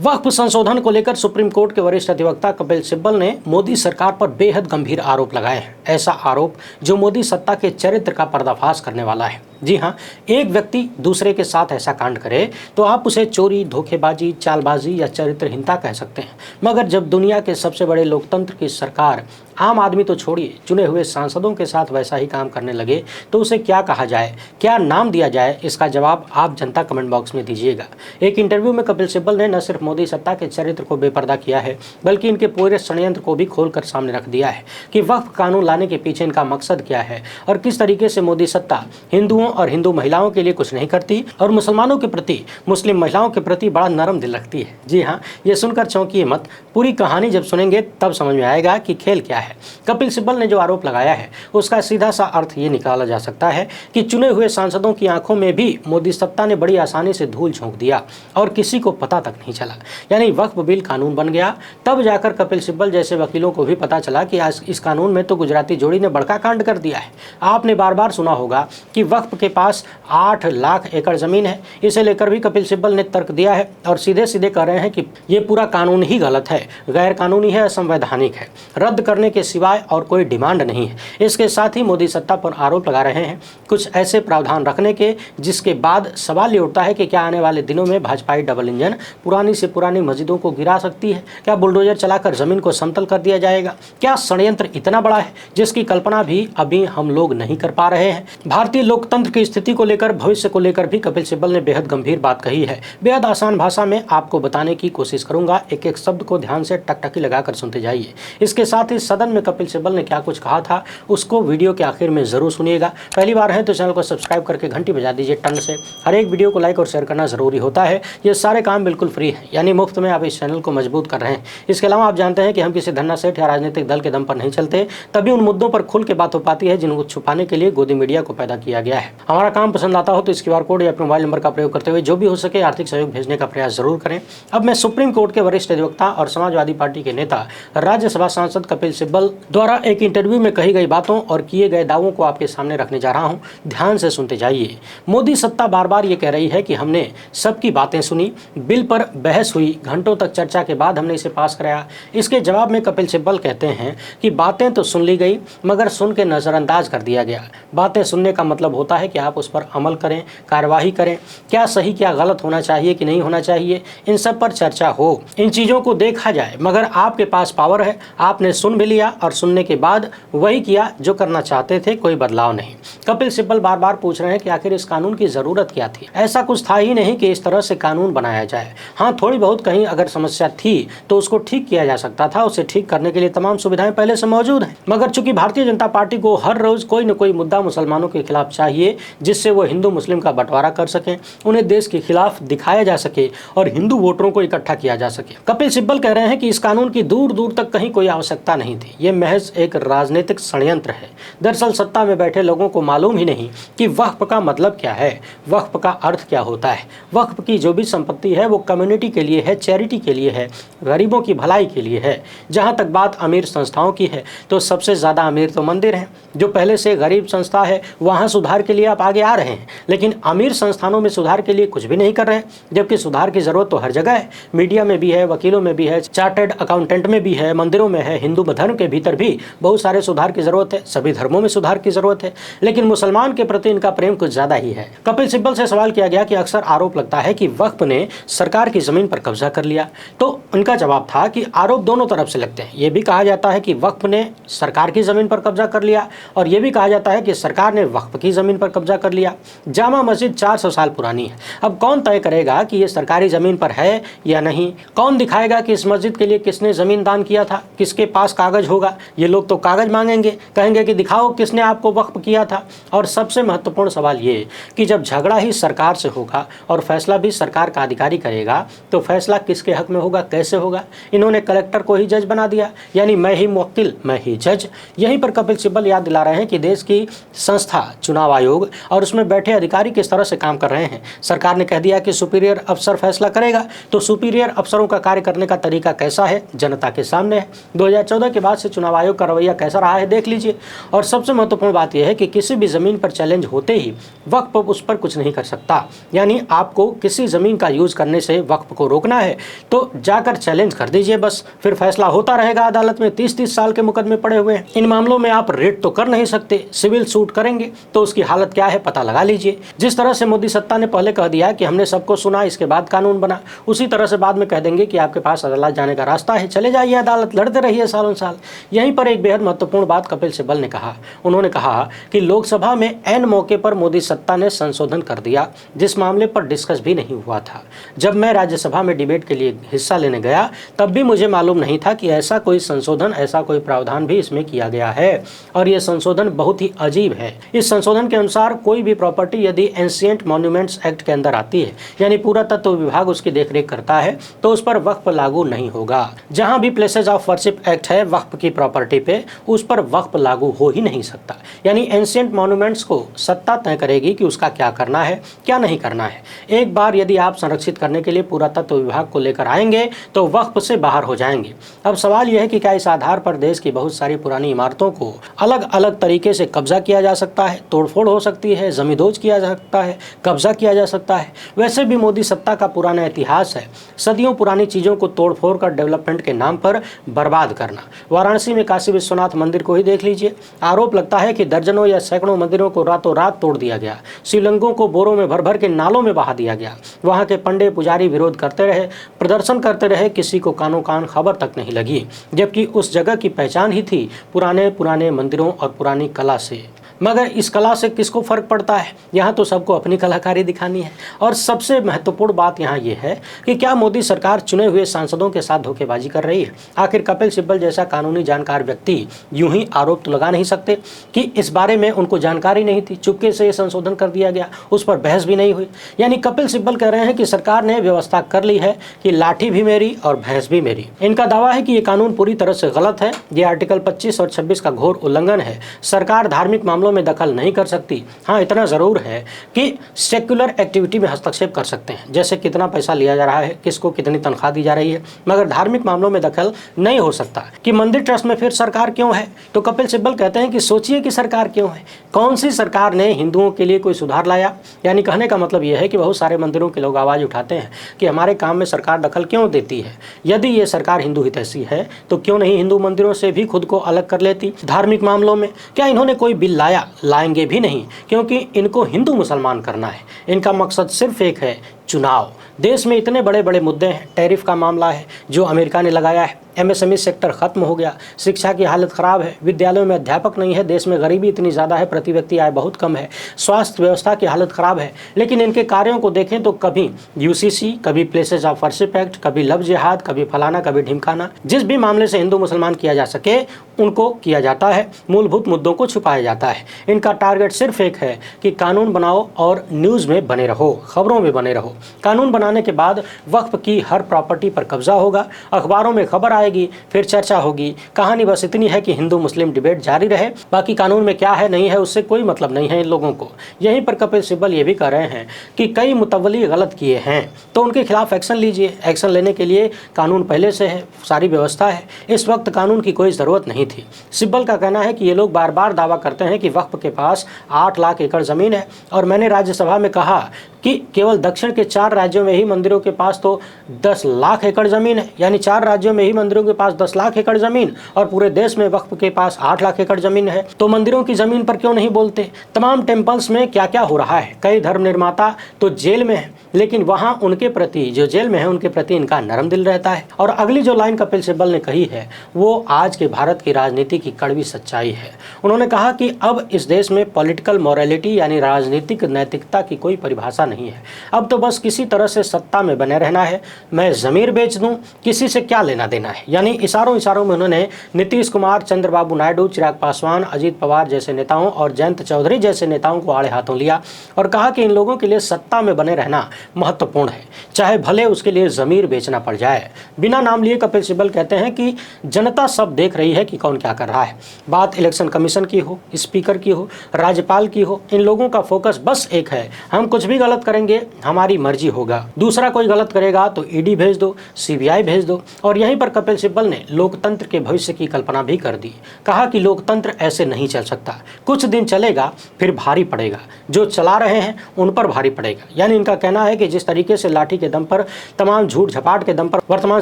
वक्फ संशोधन को लेकर सुप्रीम कोर्ट के वरिष्ठ अधिवक्ता कपिल सिब्बल ने मोदी सरकार पर बेहद गंभीर आरोप लगाए हैं। ऐसा आरोप जो मोदी सत्ता के चरित्र का पर्दाफाश करने वाला है। जी हां, एक व्यक्ति दूसरे के साथ ऐसा कांड करे तो आप उसे चोरी, धोखेबाजी, चालबाजी या चरित्रहीनता कह सकते हैं, मगर जब दुनिया के सबसे बड़े लोकतंत्र की सरकार आम आदमी तो छोड़िए, चुने हुए सांसदों के साथ वैसा ही काम करने लगे तो उसे क्या कहा जाए, क्या नाम दिया जाए, इसका जवाब आप जनता कमेंट बॉक्स में दीजिएगा। एक इंटरव्यू में कपिल सिब्बल ने न सिर्फ मोदी सत्ता के चरित्र को बेपर्दा किया है, बल्कि इनके पूरे षड्यंत्र को भी खोलकर सामने रख दिया है कि वक्फ कानून लाने के पीछे इनका मकसद क्या है और किस तरीके से मोदी सत्ता हिंदुओं और हिंदू महिलाओं के लिए कुछ नहीं करती और मुसलमानों के प्रति, मुस्लिम महिलाओं के प्रति बड़ा नरम दिल रखती है। जी हाँ, ये सुनकर चौंकिए मत, पूरी कहानी जब सुनेंगे तब समझ में आएगा कि खेल क्या है। कपिल सिब्बल ने जो आरोप लगाया है उसका सीधा सा अर्थ ये निकाला जा सकता है कि चुने हुए सांसदों की आंखों में भी मोदी सत्ता ने बड़ी आसानी से धूल झोंक दिया और किसी को पता तक नहीं चला। यानी वक्फ बिल कानून बन गया, तब जाकर कपिल सिब्बल जैसे वकीलों को भी पता चला कि आज इस कानून में तो गुजराती जोड़ी ने बड़का कांड कर दिया है। आपने बार बार सुना होगा कि वक्फ के पास 8 लाख एकड़ जमीन है, इसे लेकर भी कपिल सिब्बल ने तर्क दिया है और सीधे सीधे कह रहे हैं कि ये पूरा कानून ही गलत है, गैर कानूनी है, असंवैधानिक है, रद्द करने के सिवाय और कोई डिमांड नहीं है। इसके साथ ही मोदी सत्ता पर आरोप लगा रहे हैं कुछ ऐसे प्रावधान रखने के जिसके बाद सवाल ये उठता है कि क्या आने वाले दिनों में भाजपाई डबल इंजन पुरानी से पुरानी मस्जिदों को गिरा सकती है? क्या बुलडोजर चलाकर जमीन को समतल कर दिया जाएगा? क्या षड्यंत्र इतना बड़ा है जिसकी कल्पना भी अभी हम लोग नहीं कर पा रहे हैं? भारतीय लोकतंत्र की स्थिति को लेकर, भविष्य को लेकर भी कपिल सिब्बल ने बेहद गंभीर बात कही है। बेहद आसान भाषा में आपको बताने की कोशिश करूंगा, एक एक शब्द को ध्यान से टकटकी लगाकर सुनते जाइए। इसके साथ ही सदन में कपिल सिब्बल ने क्या कुछ कहा था उसको वीडियो के आखिर में जरूर सुनिएगा। पहली बार है तो चैनल को सब्सक्राइब करके घंटी बजा दीजिए टन से। हर एक वीडियो को लाइक और शेयर करना जरूरी होता है। ये सारे काम बिल्कुल फ्री है, यानी मुफ्त में आप इस चैनल को मजबूत कर रहे हैं। इसके अलावा आप जानते हैं कि हम किसी धन्ना सेठ या राजनीतिक दल के दम पर नहीं चलते, तभी उन मुद्दों पर खुल के बात हो पाती है जिनको छुपाने के लिए गोदी मीडिया को पैदा किया गया है। हमारा काम पसंद आता हो तो इस QR कोड या अपने मोबाइल नंबर का प्रयोग करते हुए जो भी हो सके आर्थिक सहयोग भेजने का प्रयास जरूर करें। अब मैं सुप्रीम कोर्ट के वरिष्ठ अधिवक्ता और समाजवादी पार्टी के नेता, राज्यसभा सांसद कपिल सिब्बल द्वारा एक इंटरव्यू में कही गई बातों और किए गए दावों को आपके सामने रखने जा रहा हूं। ध्यान से सुनते जाइए। मोदी सत्ता बार बार ये कह रही है कि हमने सबकी बातें सुनी, बिल पर बहस हुई, घंटों तक चर्चा के बाद हमने इसे पास कराया। इसके जवाब में कपिल सिब्बल कहते हैं कि बातें तो सुन ली गई मगर सुन के नजरअंदाज कर दिया गया। बातें सुनने का मतलब होता है कि आप उस पर अमल करें, कार्यवाही करें, क्या सही क्या गलत होना चाहिए कि नहीं होना चाहिए, इन सब पर चर्चा हो, इन चीजों को देखा जाए। मगर आपके पास पावर है, आपने सुन भी लिया और सुनने के बाद वही किया जो करना चाहते थे, कोई बदलाव नहीं। कपिल सिब्बल बार बार पूछ रहे हैं कि आखिर इस कानून की जरूरत क्या थी? ऐसा कुछ था ही नहीं कि इस तरह से कानून बनाया जाए। हाँ, थोड़ी बहुत कहीं अगर समस्या थी तो उसको ठीक किया जा सकता था, उसे ठीक करने के लिए तमाम सुविधाएं पहले से मौजूद हैं। मगर चूंकि भारतीय जनता पार्टी को हर रोज कोई न कोई मुद्दा मुसलमानों के खिलाफ चाहिए जिससे वो हिंदू मुस्लिम का बंटवारा कर सकें, उन्हें देश के खिलाफ दिखाया जा सके और हिंदू वोटरों को इकट्ठा किया जा सके। कपिल सिब्बल कह रहे हैं कि इस कानून की दूर दूर तक कहीं कोई आवश्यकता नहीं थी, ये महज एक राजनीतिक षड्यंत्र है। दरअसल सत्ता में बैठे लोगों को मालूम ही नहीं कि वक्फ का मतलब क्या है, वक्फ का अर्थ क्या होता है। वक्फ की जो भी संपत्ति है वो कम्युनिटी के लिए है, चैरिटी के लिए है, गरीबों की भलाई के लिए है। जहाँ तक बात अमीर संस्थाओं की है तो सबसे ज़्यादा अमीर तो मंदिर हैं। जो पहले से गरीब संस्था है वहाँ सुधार के लिए आप आगे आ रहे हैं, लेकिन अमीर संस्थानों में सुधार के लिए कुछ भी नहीं कर रहे हैं, जबकि सुधार की जरूरत तो हर जगह है। मीडिया में भी है, वकीलों में भी है, चार्टर्ड अकाउंटेंट में भी है, मंदिरों में है, हिंदू धर्म के भीतर भी बहुत सारे सुधार की जरूरत है, सभी धर्मों में सुधार की जरूरत है, लेकिन मुसलमान के प्रति इनका प्रेम कुछ ज्यादा ही है। कपिल सिब्बल से सवाल किया गया कि अक्सर आरोप लगता है कि वक्फ ने सरकार की जमीन पर कब्जा कर लिया, तो उनका जवाब था कि आरोप दोनों तरफ से लगते हैं। ये भी कहा जाता है कि वक्फ ने सरकार की जमीन पर कब्जा कर लिया और ये भी कहा जाता है कि सरकार ने वक्फ की जमीन पर कब्जा कर लिया। जामा मस्जिद 400 साल पुरानी है। अब कौन तय करेगा कि ये सरकारी जमीन पर है या नहीं? कौन दिखाएगा कि इस मस्जिद के लिए किसने जमीन दान किया था? किसके पास कागज होगा? ये लोग तो कागज मांगेंगे, कहेंगे कि दिखाओ किसने आपको वक्फ किया था। और सबसे महत्वपूर्ण सवाल ये कि जब झगड़ा ही सरकार से होगा और फैसला भी सरकार का अधिकारी करेगा तो फैसला किसके हक में होगा, कैसे होगा? इन्होंने कलेक्टर को ही जज बना दिया, यानी मैं ही मुवक्किल मैं ही जज। यहीं पर कपिल सिब्बल याद दिला रहे हैं कि देश की संस्था चुनाव आयोग और उसमें बैठे अधिकारी किस तरह से काम कर रहे हैं। सरकार ने कह दिया कि सुपीरियर अफसर फैसला करेगा, तो सुपीरियर अफसरों का कार्य करने का तरीका कैसा है जनता के सामने है। 2014 के बाद से चुनाव आयोग का रवैया कैसा रहा है देख लीजिए। और सबसे महत्वपूर्ण बात यह है कि किसी भी ज़मीन पर चैलेंज होते ही वक्फ उस पर कुछ नहीं कर सकता। यानी आपको किसी ज़मीन का यूज़ करने से वक्फ को रोकना है तो जाकर चैलेंज कर दीजिए, बस फिर फैसला होता रहेगा अदालत में। 30-30 साल के मुकदमे पड़े हुए हैं। इन मामलों में आप रेट तो कर नहीं सकते, सिविल सूट करेंगे तो उसकी हालत क्या है पता लगा लीजिए। जिस तरह से मोदी सत्ता ने पहले कह दिया कि हमने सबको सुना, इसके बाद कानून बना, उसी तरह से बाद में कह देंगे कि आपके पास अदालत जाने का रास्ता है, चले जाइए अदालत, लड़ते रहिए सालों साल। यहीं पर एक बेहद महत्वपूर्ण बात कपिल सिब्बल ने कहा। उन्होंने कहा कि लोकसभा में ऐन मौके पर मोदी सत्ता ने संशोधन कर दिया जिस मामले पर डिस्कस भी नहीं हुआ था। जब मैं राज्यसभा में डिबेट के लिए हिस्सा लेने गया तब भी मुझे मालूम नहीं था कि ऐसा कोई संशोधन, ऐसा कोई प्रावधान भी इसमें किया गया है और यह संशोधन बहुत ही अजीब है। इस संशोधन के अनुसार कोई भी प्रॉपर्टी यदि एंशिएंट मॉन्यूमेंट्स एक्ट के अंदर आती है, यानी पुरातत्व विभाग उसकी देखरेख करता है, तो उस पर वक्फ लागू नहीं होगा। जहां भी प्लेसेस ऑफ वर्शिप एक्ट है वक्फ की प्रॉपर्टी पे, उस पर वक्फ लागू हो ही नहीं सकता। यानी एंशिएंट मॉन्यूमेंट्स को सत्ता तय करेगी कि उसका क्या करना है, क्या नहीं करना है। एक बार यदि आप संरक्षित करने के लिए पुरातत्व विभाग को लेकर आएंगे तो वक्फ से बाहर हो जाएंगे। अब सवाल यह है कि क्या इस आधार पर देश की बहुत सारी पुरानी इमारतों को अलग अलग तरीके से कब्जा किया जा सकता है, तोड़फोड़ हो सकती है, जमींदोज किया जा सकता है, कब्जा किया जा सकता है। वैसे भी मोदी सत्ता का पुराना इतिहास है सदियों पुरानी चीज़ों को तोड़फोड़ कर डेवलपमेंट के नाम पर बर्बाद करना। वाराणसी में काशी विश्वनाथ मंदिर को ही देख लीजिए। आरोप लगता है कि दर्जनों या सैकड़ों मंदिरों को रातों रात तोड़ दिया गया, शिवलिंगों को बोरों में भर भर के नालों में बहा दिया गया। वहाँ के पंडे पुजारी विरोध करते रहे, प्रदर्शन करते रहे, किसी को कानो कान खबर तक नहीं लगी, जबकि उस जगह की पहचान ही थी पुराने पुराने मंदिरों और पुरानी कला से। मगर इस कला से किसको फ़र्क पड़ता है? यहाँ तो सबको अपनी कलाकारी दिखानी है। और सबसे महत्वपूर्ण बात यहाँ ये है कि क्या मोदी सरकार चुने हुए सांसदों के साथ धोखेबाजी कर रही है? आखिर कपिल सिब्बल जैसा कानूनी जानकार व्यक्ति यूं ही आरोप तो लगा नहीं सकते कि इस बारे में उनको जानकारी नहीं थी, चुपके से ये संशोधन कर दिया गया, उस पर बहस भी नहीं हुई। यानी कपिल सिब्बल कह रहे हैं कि सरकार ने व्यवस्था कर ली है कि लाठी भी मेरी और भैंस भी मेरी। इनका दावा है कि ये कानून पूरी तरह से गलत है, ये आर्टिकल 25 और 26 का घोर उल्लंघन है। सरकार धार्मिक मामलों में दखल नहीं कर सकती। हाँ, इतना ज़रूर है कि सेक्युलर एक्टिविटी में हस्तक्षेप कर सकते हैं, जैसे कितना पैसा लिया जा रहा है, किसको कितनी तनख्वाह दी जा रही है, मगर धार्मिक मामलों में दखल नहीं हो सकता। कि मंदिर ट्रस्ट में फिर सरकार क्यों है? तो कपिल सिब्बल कहते हैं कि सोचिए कि सरकार क्यों है। कौन सी सरकार ने हिंदुओं के लिए कोई सुधार लाया? यानी कहने का मतलब यह है कि बहुत सारे मंदिरों के लोग आवाज़ उठाते हैं कि हमारे काम में सरकार दखल क्यों देती है। यदि ये सरकार हिंदू हितैषी है तो क्यों नहीं हिंदू मंदिरों से भी खुद को अलग कर लेती? धार्मिक मामलों में क्या इन्होंने कोई बिल लाएंगे भी नहीं, क्योंकि इनको हिंदू मुसलमान करना है। इनका मकसद सिर्फ एक है, चुनाव। देश में इतने बड़े बड़े मुद्दे हैं, टैरिफ का मामला है जो अमेरिका ने लगाया है, एमएसएमई सेक्टर खत्म हो गया, शिक्षा की हालत खराब है, विद्यालयों में अध्यापक नहीं है, देश में गरीबी इतनी ज़्यादा है, प्रति व्यक्ति आय बहुत कम है, स्वास्थ्य व्यवस्था की हालत खराब है। लेकिन इनके कार्यों को देखें तो कभी यूसीसी, कभी प्लेसेस ऑफ वर्शिप एक्ट, कभी लव जिहाद, कभी फलाना, कभी ढिमकाना। जिस भी मामले से हिंदू मुसलमान किया जा सके उनको किया जाता है, मूलभूत मुद्दों को छुपाया जाता है। इनका टारगेट सिर्फ एक है कि कानून बनाओ और न्यूज़ में बने रहो, खबरों में बने रहो। कानून बनाने के बाद वक्फ की हर प्रॉपर्टी पर कब्जा होगा, अखबारों में खबर आएगी, फिर चर्चा होगी। कहानी बस इतनी है कि हिंदू मुस्लिम डिबेट जारी रहे, बाकी कानून में क्या है नहीं है उससे कोई मतलब नहीं है इन लोगों को। यहीं पर कपिल सिब्बल ये भी कह रहे हैं कि कई मुतवली गलत किए हैं तो उनके खिलाफ एक्शन लीजिए। एक्शन लेने के लिए कानून पहले से है, सारी व्यवस्था है, इस वक्त कानून की कोई ज़रूरत नहीं थी। सिब्बल का कहना है कि ये लोग बार बार दावा करते हैं कि वक्फ के पास 8 लाख एकड़ ज़मीन है, और मैंने राज्यसभा में कहा कि केवल दक्षिण के 4 राज्यों में ही मंदिरों के पास तो 10 लाख एकड़ ज़मीन है। यानी 4 राज्यों में ही मंदिरों के पास 10 लाख एकड़ ज़मीन और पूरे देश में वक्फ के पास 8 लाख एकड़ ज़मीन है। तो मंदिरों की ज़मीन पर क्यों नहीं बोलते? तमाम टेम्पल्स में क्या क्या हो रहा है। कई धर्म निर्माता तो जेल में है, लेकिन वहाँ उनके प्रति, जो जेल में है उनके प्रति इनका नरम दिल रहता है। और अगली जो लाइन कपिल सिब्बल ने कही है वो आज के भारत की राजनीति की कड़वी सच्चाई है। उन्होंने कहा कि अब इस देश में पॉलिटिकल मॉरलिटी यानी राजनीतिक नैतिकता की कोई परिभाषा नहीं है। अब तो बस किसी तरह से सत्ता में बने रहना है। मैं ज़मीर बेच दूं, किसी से क्या लेना देना है। यानी इशारों में उन्होंने नीतीश कुमार, चंद्रबाबू नायडू, चिराग पासवान, अजीत पवार जैसे नेताओं और जयंत चौधरी जैसे नेताओं को आड़े हाथों लिया और कहा कि इन लोगों के लिए सत्ता में बने रहना महत्वपूर्ण है, चाहे भले उसके लिए ज़मीर बेचना पड़ जाए। बिना नाम लिए कपिल सिब्बल कहते हैं कि जनता सब देख रही है कि कौन क्या कर रहा है। बात इलेक्शन कमीशन की हो, स्पीकर की हो, राज्यपाल की हो, इन लोगों का फोकस बस एक है, हम कुछ भी गलत करेंगे हमारी मर्जी होगा, दूसरा कोई गलत करेगा तो ईडी भेज दो, सीबीआई भेज दो। और यहीं पर कपिल सिब्बल ने लोकतंत्र के भविष्य की कल्पना भी कर दी। कहा कि लोकतंत्र ऐसे नहीं चल सकता, कुछ दिन चलेगा फिर भारी पड़ेगा, जो चला रहे हैं उन पर भारी पड़ेगा। यानी इनका कहना है कि जिस तरीके से लाठी के दम पर, तमाम झूठ झपाट के दम पर वर्तमान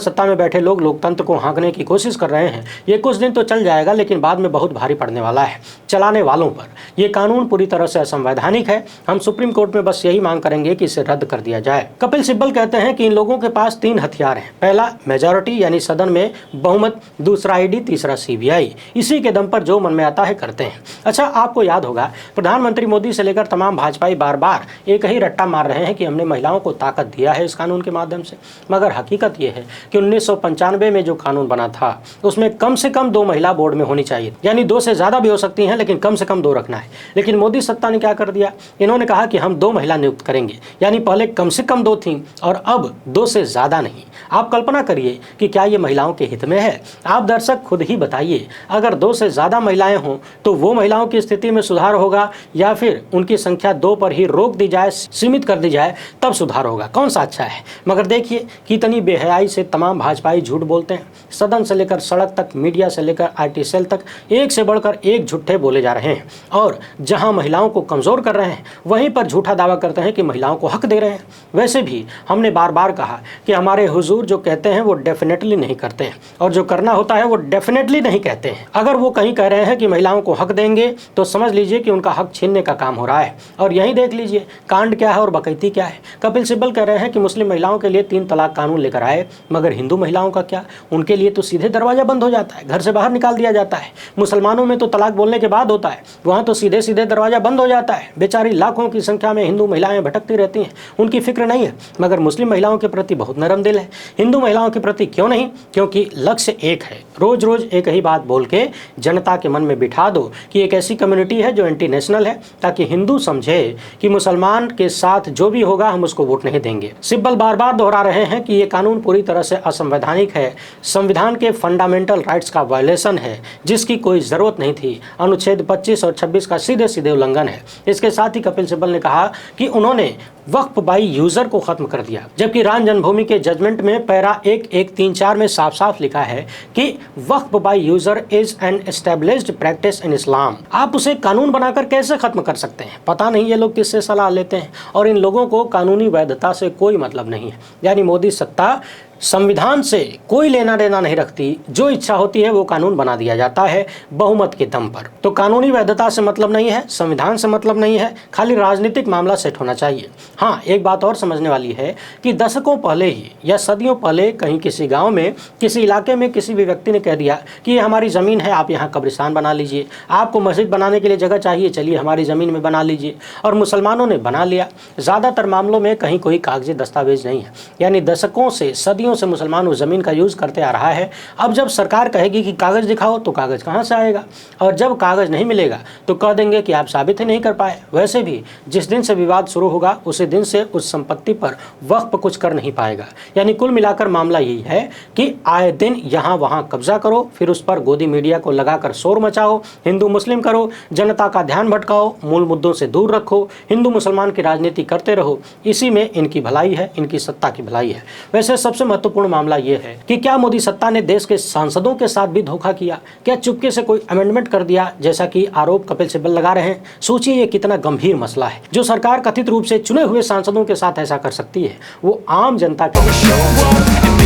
सत्ता में बैठे लोग लोकतंत्र को हाँकने की कोशिश कर रहे हैं, ये कुछ दिन तो चल जाएगा लेकिन बाद में बहुत भारी पड़ने वाला है चलाने वालों पर। यह कानून पूरी तरह से असंवैधानिक है, हम सुप्रीम कोर्ट में बस यही मांग करेंगे कि इसे रद्द कर दिया जाए। कपिल सिब्बल कहते हैं कि इन लोगों के पास 3 हथियार हैं, पहला मेजॉरिटी यानी सदन में बहुमत, दूसरा ईडी, तीसरा सीबीआई। इसी के दम पर जो मन में आता है करते हैं। अच्छा, आपको याद होगा प्रधानमंत्री मोदी से लेकर तमाम भाजपाई बार बार एक ही रट्टा मार रहे हैं कि हमने महिलाओं को ताकत दिया है इस कानून के माध्यम से, मगर हकीकत यह है कि 1995 में जो कानून बना था उसमें कम से कम 2 महिला बोर्ड में होनी चाहिए, यानी 2 से ज्यादा भी हो सकती हैं लेकिन कम से कम 2 रखना है। लेकिन मोदी सत्ता ने क्या कर दिया, इन्होंने कहा कि हम 2 महिला नियुक्त करेंगे, यानी पहले कम से कम 2 थी और अब 2 से ज्यादा नहीं। आप कल्पना करिए कि क्या ये महिलाओं के हित में है? आप दर्शक खुद ही बताइए, अगर 2 से ज्यादा महिलाएं हों तो वो महिलाओं की स्थिति में सुधार होगा या फिर उनकी संख्या 2 पर ही रोक दी जाए, सीमित कर दी जाए, तब सुधार होगा? कौन सा अच्छा है? मगर देखिए कितनी बेहयाई से तमाम भाजपाई झूठ बोलते हैं। सदन से लेकर सड़क तक, मीडिया से लेकर आईटी सेल तक एक से बढ़कर एक झूठे बोले जा रहे हैं और जहां महिलाओं को कमजोर कर रहे हैं वहीं पर झूठा दावा करते हैं कि महिलाओं को हक दे रहे हैं। वैसे भी हमने बार बार कहा कि हमारे हुजूर जो कहते हैं वो डेफिनेटली नहीं करते हैं और जो करना होता है वो डेफिनेटली नहीं कहते हैं। अगर वो कहीं कह रहे हैं कि महिलाओं को हक देंगे तो समझ लीजिए कि उनका हक छीनने का काम हो रहा है। और यही देख लीजिए कांड क्या है और बकैती क्या है। कपिल सिब्बल कह रहे हैं कि मुस्लिम महिलाओं के लिए 3 तलाक कानून लेकर आए, मगर हिंदू महिलाओं का क्या? उनके लिए तो सीधे दरवाजा बंद हो जाता है, घर से बाहर निकाल दिया जाता है। मुसलमानों में तो तलाक बोलने के बाद होता है, वहाँ तो सीधे सीधे दरवाजा बंद हो जाता है। बेचारी लाखों की संख्या में हिंदू महिलाएं भटकती रहती हैं, उनकी फिक्र नहीं है। मगर मुस्लिम महिलाओं के प्रति बहुत नरम दिल है, हिंदू महिलाओं के प्रति क्यों नहीं? क्योंकि लक्ष्य एक है, रोज रोज एक ही बात बोल के जनता के मन में बिठा दो कि एक ऐसी कम्युनिटी है जो एंटी नेशनल है, ताकि हिंदू समझे कि मुसलमान के साथ जो भी होगा हम उसको वोट नहीं देंगे। सिब्बल बार बार दोहरा रहे हैं कि ये कानून पूरी तरह से असंवैधानिक है, संविधान के फंडामेंटल राइट्स का वायलेशन है जिसकी कोई जरूरत नहीं थी, अनुच्छेद 25 और 26 का सीधे सीधे उल्लंघन है। इसके साथ ही कपिल सिब्बल ने कहा कि उन्होंने वक्फ बाई यूजर को खत्म कर दिया, जबकि राम जन्मभूमि के जजमेंट में पैरा 1134 में साफ साफ लिखा है कि waqf by user is an established practice in Islam. आप उसे कानून बनाकर कैसे खत्म कर सकते हैं? पता नहीं ये लोग किससे सलाह लेते हैं और इन लोगों को कानूनी वैधता से कोई मतलब नहीं है। यानी मोदी सत्ता संविधान से कोई लेना देना नहीं रखती, जो इच्छा होती है वो कानून बना दिया जाता है बहुमत के दम पर। तो कानूनी वैधता से मतलब नहीं है, संविधान से मतलब नहीं है, खाली राजनीतिक मामला सेट होना चाहिए। हाँ, एक बात और समझने वाली है कि दशकों पहले ही या सदियों पहले कहीं किसी गांव में, किसी इलाके में किसी भी व्यक्ति ने कह दिया कि ये हमारी ज़मीन है, आप यहाँ कब्रिस्तान बना लीजिए, आपको मस्जिद बनाने के लिए जगह चाहिए, चलिए हमारी ज़मीन में बना लीजिए। और मुसलमानों ने बना लिया। ज़्यादातर मामलों में कहीं कोई कागजी दस्तावेज नहीं है, यानी दशकों से, सदियों से मुसलमान उस जमीन का यूज करते आ रहा है। अब जब सरकार कहेगी कि कागज दिखाओ तो कागज कहां से आएगा? और जब कागज नहीं मिलेगा तो कह देंगे कि आप साबित ही नहीं कर पाए। वैसे भी जिस दिन से विवाद शुरू होगा उसी दिन से उस संपत्ति पर वक्फ कुछ कर नहीं पाएगा। यानी कुल मिलाकर मामला यही है कि आए दिन यहां वहां कब्जा करो, फिर उस पर गोदी मीडिया को लगाकर शोर मचाओ, हिंदू मुस्लिम करो, जनता का ध्यान भटकाओ, मूल मुद्दों से दूर रखो, हिंदू मुसलमान की राजनीति करते रहो। इसी में इनकी भलाई है, इनकी सत्ता की भलाई है। वैसे सबसे महत्वपूर्ण मामला यह है कि क्या मोदी सत्ता ने देश के सांसदों के साथ भी धोखा किया? क्या चुपके से कोई अमेंडमेंट कर दिया, जैसा कि आरोप कपिल सिब्बल लगा रहे हैं? सोचिए ये कितना गंभीर मसला है। जो सरकार कथित रूप से चुने हुए सांसदों के साथ ऐसा कर सकती है, वो आम जनता के